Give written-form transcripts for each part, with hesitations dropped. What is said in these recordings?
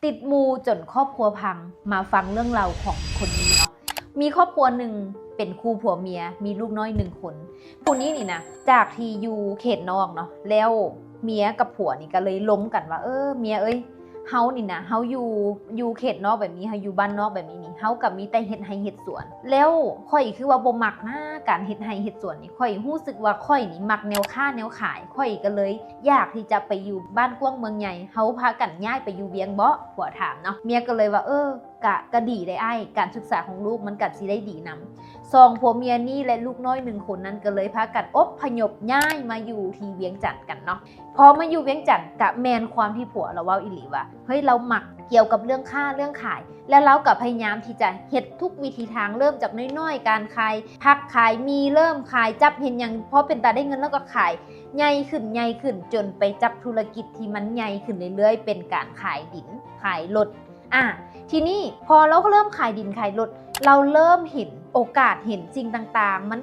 ติดมูจนครอบครัวพังมาฟังเรื่องราวของคนนี้เนาะมีครอบครัวหนึ่งเป็นคู่ผัวเมียมีลูกน้อย1 คนผู้นี้นี่นะจากที่อยู่เขตนอกเนาะแล้วเมียกับผัวนี่ก็เลยล้มกันว่าเมียเฮานี่นะเฮาอยู่เขตนอกแบบนี้เฮาอยู่บ้านนอกแบบนี้นี่เฮากับมีแต่เฮ็ดไร่เฮ็ดสวนแล้วค่อยคือว่าบ่มักนะการเฮ็ดไร่เฮ็ดสวนนี่ค่อยรู้สึกว่าค่อยนี่มักแนวค้าแนวขายค่อยก็เลยอยากที่จะไปอยู่บ้านกว้างเมืองใหญ่เฮาพากันย้ายไปอยู่เวียงบ่ผัวถามเนาะเมียก็เลยว่ากะดีได้อ้ายการศึกษาของลูกมันก็สิได้ดีนำ2ผัวเมียนี่และลูกน้อย1 คนนั้นก็เลยพากันอพยพย้ายมาอยู่ที่เวียงจันทน์กันเนาะพอมาอยู่เวียงจันทน์กะแมนความที่ผัวเราเว้าอีหลีว่าเฮ้ยเราหมักเกี่ยวกับเรื่องค้าเรื่องขายแล้วเราก็พยายามที่จะเฮ็ดทุกวิธีทางเริ่มจากน้อยๆการขายผักขายมีเริ่มขายจับเห็นอย่างพอเป็นตาได้เงินแล้วก็ขายใหญ่ขึ้นจนไปจับธุรกิจที่มันใหญ่ขึ้นเรื่อยๆเป็นการขายดินขายรถทีนี้พอเราก็เริ่มขายดินขายรถเราเริ่มเห็นโอกาสเห็นสิ่งต่างๆมัน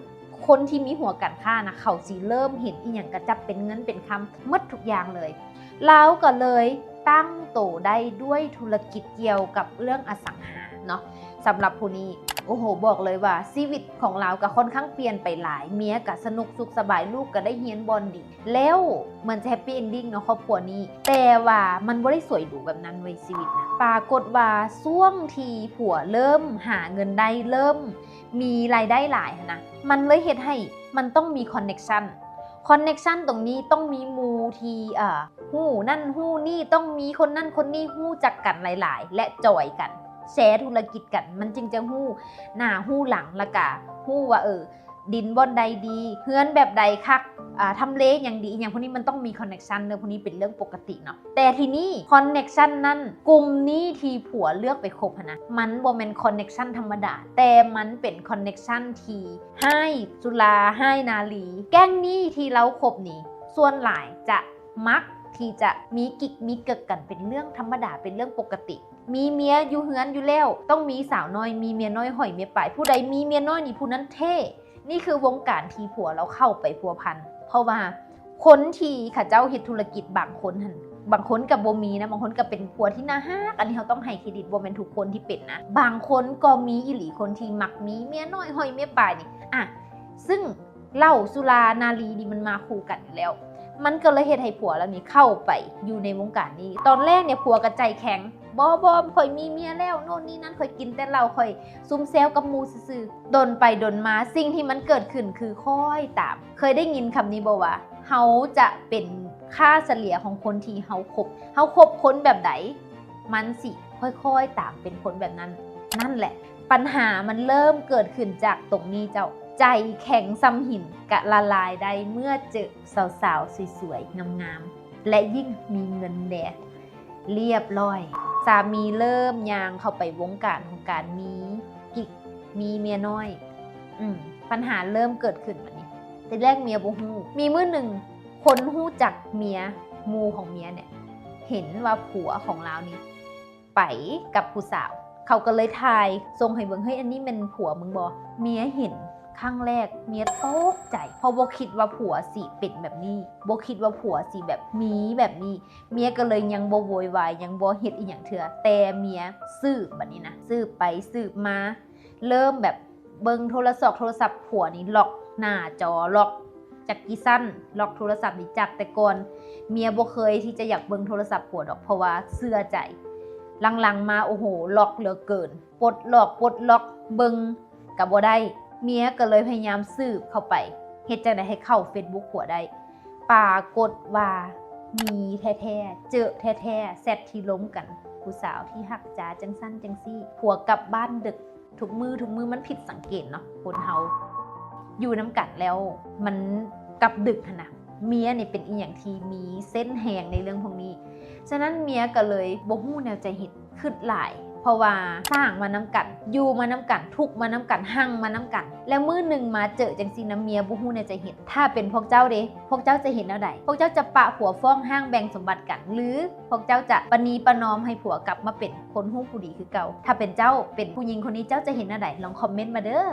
คนที่มีหัวการค้านะเขาสิเริ่มเห็นอีหยังกระจับเป็นเงินเป็นคำหมดทุกอย่างเลยเราก็เลยตั้งโตได้ด้วยธุรกิจเกี่ยวกับเรื่องอสังหาเนาะสำหรับผู้นี้โอ้โหบอกเลยว่าชีวิตของเราก็ค่อนข้างเปลี่ยนไปหลายเมียก็สนุกสุขสบายลูกก็ได้เฮียนบอลดีแล้วเหมือนจะแฮปปี้เอนดิ้งเนาะครอบครัวนี้แต่ว่ามันไม่ได้สวยหรูแบบนั้นไว้ชีวิตนะปรากฏว่าช่วงที่ผัวเริ่มหาเงินได้เริ่มมีรายได้หลายนะมันเลยเฮ็ดให้มันต้องมีคอนเน็กชันตรงนี้ต้องมีมูทีหู้นั่นหู้นี่ต้องมีคนนั่นคนนี้หู้จักกันหลายๆและจอยกันแชร์ธุรกิจกันมันจึงจะหู้หน้าหู้หลังละกะหู้ว่าดินบอนใดดีเฮือนแบบใดคักทำเลอย่างดีอย่างพวกนี้มันต้องมีคอนเนคชันเนอะพวกนี้เป็นเรื่องปกติเนาะแต่ทีนี้คอนเนคชันนั่นกลุ่มนี้ที่ผัวเลือกไปคบนะมันบ่แม่นคอนเนคชันธรรมดาแต่มันเป็นคอนเนคชันที่ให้จุฬาให้นาลีแก๊งนี้ที่เราคบนี่ส่วนหลายจะมักที่จะมีกิ๊กมีเกิกกันเป็นเรื่องธรรมดาเป็นเรื่องปกติมีเมียอยู่เฮือนอยู่แล้วต้องมีสาวน้อยมีเมียน้อยหอยเมียป่ายผู้ใดมีเมียน้อยนี่ผู้นั้นเท่นี่คือวงการที่ผัวเราเข้าไปพัวพันเพราะว่าคนที่ข้าเจ้าเฮ็ดธุรกิจบางคนกับบ่มีนะบางคนก็เป็นผัวที่น่าฮักอันนี้เขาต้องให้เครดิตบ่แม่นทุกคนที่เป็นนะบางคนก็มีอีหลีคนที่มักมีเมียน้อยหอยเมียป่ายนี่ซึ่งเหล้าสุรานารีนี่มันมาคู่กันอยู่แล้วมันก็เลยเฮ็ดให้ผัวแล้วนี่เข้าไปอยู่ในวงการนี้ตอนแรกเนี่ยผัวก็ใจแข็งบ่ข่อยมีเมียแล้วโน่นนี่นั่นข่อยกินแต่เหล้าข่อยซุ่มแซวกับหมู่ซื่อๆดนไปดนมาสิ่งที่มันเกิดขึ้นคือค่อยตามเคยได้ยินคำนี้บ่ว่าเฮาจะเป็นค่าเฉลี่ยของคนที่เฮาคบคนแบบไหนมันสิค่อยๆตามเป็นคนแบบนั้นนั่นแหละปัญหามันเริ่มเกิดขึ้นจากตรงนี้เจ้าใจแข็งซ้ำหินกะละลายได้เมื่อเจอสาวๆสวยๆงามๆและยิ่งมีเงินแดดเรียบร้อยสามีเริ่มย่างเข้าไปวงการของการมีกิ๊กมีเมียน้อยปัญหาเริ่มเกิดขึ้นแบบนี้แต่แรกเมียบ่ฮู้มีมื้อหนึ่งคนฮู้จักเมียมูของเมียเนี่ยเห็นว่าผัวของเรานี่ไปกับผู้สาวเขาก็เลยทายส่งให้เบิ่งเฮ้ยอันนี้เป็นผัวมึงบ่เมียเห็นครั้งแรกเมียตกใจเพราะบ่คิดว่าผัวสิเป็นแบบนี้บ่คิดว่าผัวสิแบบมีแบบนี้เมียก็เลยยังบ่โวยวายยังบ่เฮ็ดอีหยังเถื่อแต่เมียสืบบัดนี้นะสืบไปสืบมาเริ่มแบบเบิ่งโทรศัพท์ผัวนี่ล็อกหน้าจอล็อกจากกี่สั้นล็อกโทรศัพท์นี่จากแต่ก่อนเมียบ่เคยที่จะอยากเบิ่งโทรศัพท์ผัวดอกเพราะว่าเชื่อใจหลังๆมาโอ้โหล็อกเหลือเกินปลดล็อกเบิ่งก็บ่ได้เมียก็เลยพยายามสืบเข้าไปเฮ็ดจังได๋ให้เข้า Facebook ผัวได้ปรากฏว่ามีแท้ๆเจอแท้ๆแซดที่ล้มกันผู้สาวที่ฮักจ๋าจังซั่นจังซี่ผัวกลับบ้านดึกทุกมือมันผิดสังเกตเนาะคนเฮาอยู่น้ำกันแล้วมันกลับดึกหั่นน่ะเมียนี่เป็นอีหยังที่มีเส้นแหงในเรื่องพวกนี้ฉะนั้นเมียก็เลยบ่ฮู้แนวใจเฮ็ดคิดหลายเพราะว่าสร้างมาน้ำกันอยู่มาน้ำกันทุกมาน้ำกันหั่งมาน้ำกันแล้วมื้อหนึ่งมาเจอจังซี่นะเมียบ่ฮู้แนวใจเฮ็ดถ้าเป็นพวกเจ้าเด้พวกเจ้าจะเห็นแนวใดพวกเจ้าจะปะผัวฟ้องห้างแบ่งสมบัติกันหรือพวกเจ้าจะประนีประนอมให้ผัวกลับมาเป็นคนฮู้ผู้ดีคือเก่าถ้าเป็นเจ้าเป็นผู้หญิงคนนี้เจ้าจะเห็นแนวใดลองคอมเมนต์มาเด้อ